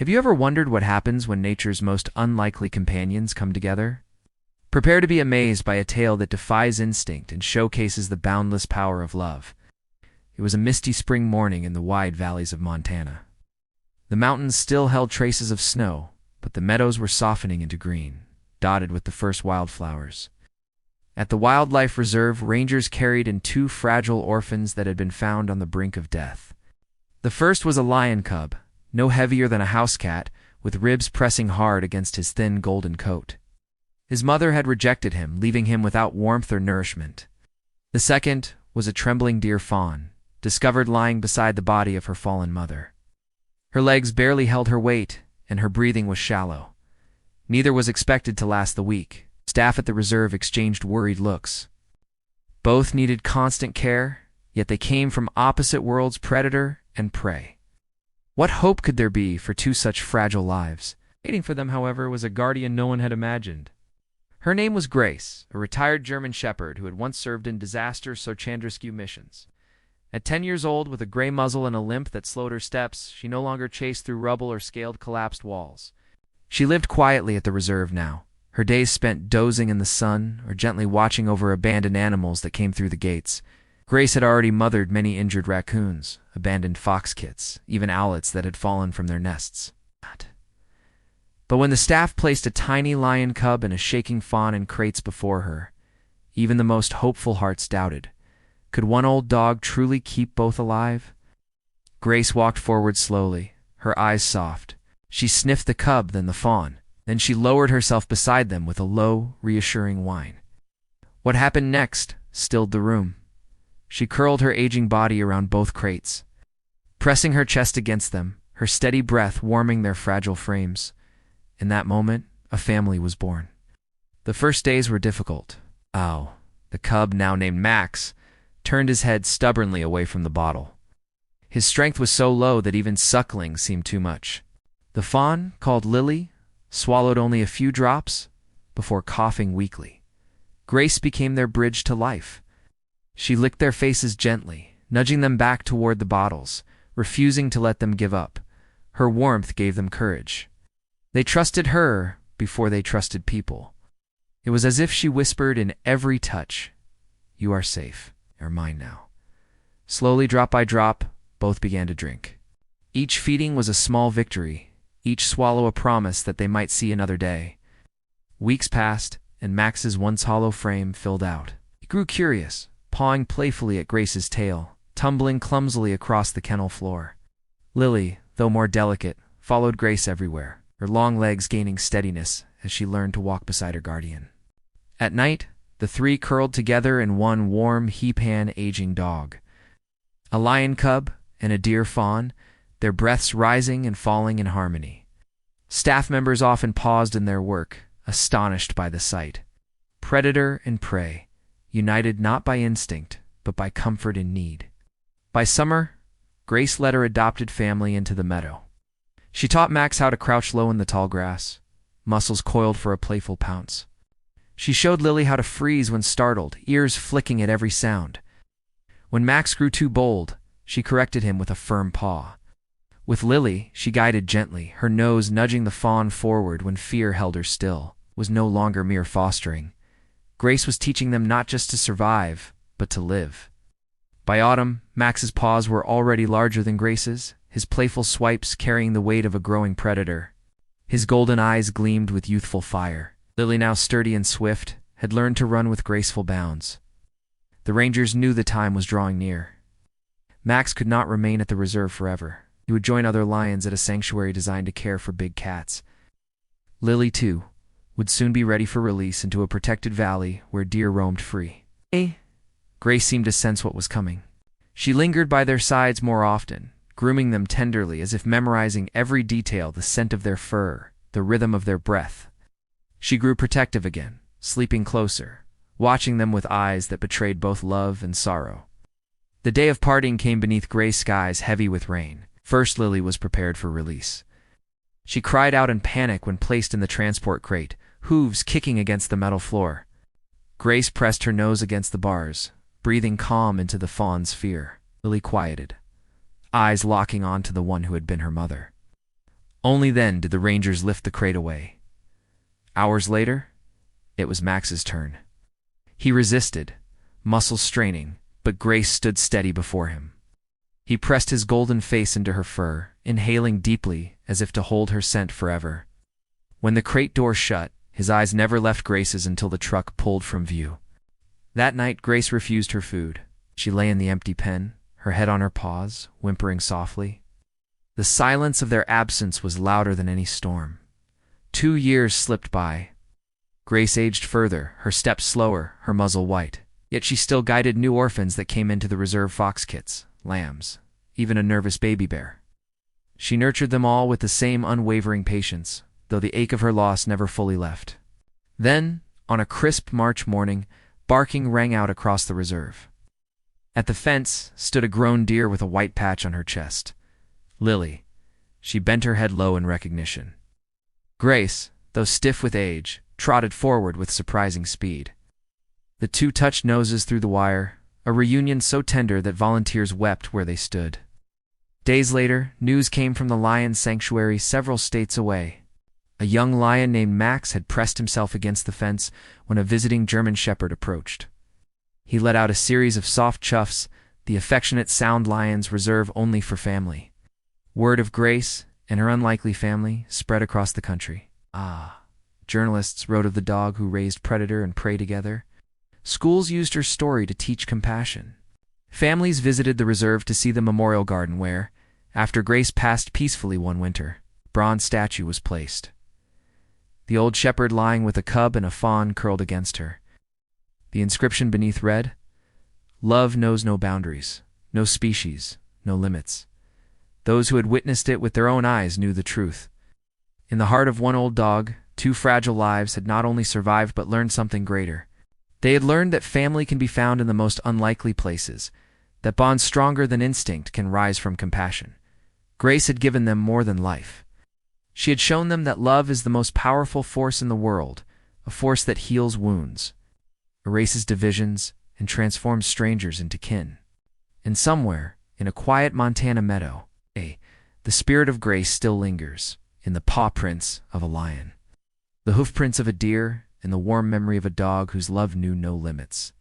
Have you ever wondered what happens when nature's most unlikely companions come together? Prepare to be amazed by a tale that defies instinct and showcases the boundless power of love. It was a misty spring morning in the wide valleys of Montana. The mountains still held traces of snow, but the meadows were softening into green, dotted with the first wildflowers. At the wildlife reserve, rangers carried in two fragile orphans that had been found on the brink of death. The first was a lion cub, no heavier than a house cat, with ribs pressing hard against his thin golden coat. His mother had rejected him, leaving him without warmth or nourishment. The second was a trembling deer fawn, discovered lying beside the body of her fallen mother. Her legs barely held her weight, and her breathing was shallow. Neither was expected to last the week. Staff at the reserve exchanged worried looks. Both needed constant care, yet they came from opposite worlds, predator and prey. What hope could there be for two such fragile lives? Waiting for them, however, was a guardian no one had imagined. Her name was Grace, a retired German shepherd who had once served in disaster search and rescue missions. At 10 years old, with a gray muzzle and a limp that slowed her steps, she no longer chased through rubble or scaled collapsed walls. She lived quietly at the reserve now, her days spent dozing in the sun or gently watching over abandoned animals that came through the gates. Grace had already mothered many injured raccoons, abandoned fox kits, even owlets that had fallen from their nests. But when the staff placed a tiny lion cub and a shaking fawn in crates before her, even the most hopeful hearts doubted. Could one old dog truly keep both alive? Grace walked forward slowly, her eyes soft. She sniffed the cub, then the fawn. Then she lowered herself beside them with a low, reassuring whine. What happened next stilled the room. She curled her aging body around both crates, pressing her chest against them, her steady breath warming their fragile frames. In that moment, a family was born. The first days were difficult. Ow, the cub, now named Max, turned his head stubbornly away from the bottle. His strength was so low that even suckling seemed too much. The fawn, called Lily, swallowed only a few drops before coughing weakly. Grace became their bridge to life. She licked their faces gently, nudging them back toward the bottles, refusing to let them give up. Her warmth gave them courage. They trusted her before they trusted people. It was as if she whispered in every touch, "You are safe. You're mine now." Slowly, drop by drop, both began to drink. Each feeding was a small victory, each swallow a promise that they might see another day. Weeks passed, and Max's once hollow frame filled out. He grew curious, pawing playfully at Grace's tail, tumbling clumsily across the kennel floor. Lily, though more delicate, followed Grace everywhere, her long legs gaining steadiness as she learned to walk beside her guardian. At night, the three curled together in one warm, he-pan aging dog. A lion cub and a deer fawn, their breaths rising and falling in harmony. Staff members often paused in their work, astonished by the sight. Predator and prey, united not by instinct, but by comfort in need. By summer, Grace led her adopted family into the meadow. She taught Max how to crouch low in the tall grass, muscles coiled for a playful pounce. She showed Lily how to freeze when startled, ears flicking at every sound. When Max grew too bold, she corrected him with a firm paw. With Lily, she guided gently, her nose nudging the fawn forward when fear held her still. It was no longer mere fostering. Grace was teaching them not just to survive, but to live. By autumn, Max's paws were already larger than Grace's, his playful swipes carrying the weight of a growing predator. His golden eyes gleamed with youthful fire. Lily, now sturdy and swift, had learned to run with graceful bounds. The rangers knew the time was drawing near. Max could not remain at the reserve forever. He would join other lions at a sanctuary designed to care for big cats. Lily, too, would soon be ready for release into a protected valley where deer roamed free. Grace seemed to sense what was coming. She lingered by their sides more often, grooming them tenderly as if memorizing every detail, the scent of their fur, the rhythm of their breath. She grew protective again, sleeping closer, watching them with eyes that betrayed both love and sorrow. The day of parting came beneath gray skies heavy with rain. First, Lily was prepared for release. She cried out in panic when placed in the transport crate, hooves kicking against the metal floor. Grace pressed her nose against the bars, breathing calm into the fawn's fear. Lily quieted, eyes locking on to the one who had been her mother. Only then did the rangers lift the crate away. Hours later, it was Max's turn. He resisted, muscles straining, but Grace stood steady before him. He pressed his golden face into her fur, inhaling deeply as if to hold her scent forever. When the crate door shut, his eyes never left Grace's until the truck pulled from view. That night, Grace refused her food. She lay in the empty pen, her head on her paws, whimpering softly. The silence of their absence was louder than any storm. 2 years slipped by. Grace aged further, her steps slower, her muzzle white. Yet she still guided new orphans that came into the reserve fox kits, lambs, even a nervous baby bear. She nurtured them all with the same unwavering patience, though the ache of her loss never fully left. Then, on a crisp March morning, barking rang out across the reserve. At the fence stood a grown deer with a white patch on her chest. Lily. She bent her head low in recognition. Grace, though stiff with age, trotted forward with surprising speed. The two touched noses through the wire, a reunion so tender that volunteers wept where they stood. Days later, news came from the lion sanctuary several states away. A young lion named Max had pressed himself against the fence when a visiting German shepherd approached. He let out a series of soft chuffs, the affectionate sound lions reserve only for family. Word of Grace and her unlikely family spread across the country. Journalists wrote of the dog who raised predator and prey together. Schools used her story to teach compassion. Families visited the reserve to see the memorial garden where, after Grace passed peacefully one winter, a bronze statue was placed. The old shepherd lying with a cub and a fawn curled against her. The inscription beneath read, "Love knows no boundaries, no species, no limits." Those who had witnessed it with their own eyes knew the truth. In the heart of one old dog, 2 fragile lives had not only survived but learned something greater. They had learned that family can be found in the most unlikely places, that bonds stronger than instinct can rise from compassion. Grace had given them more than life. She had shown them that love is the most powerful force in the world, a force that heals wounds, erases divisions, and transforms strangers into kin. And somewhere, in a quiet Montana meadow, the spirit of Grace still lingers, in the paw prints of a lion, the hoof prints of a deer, and the warm memory of a dog whose love knew no limits.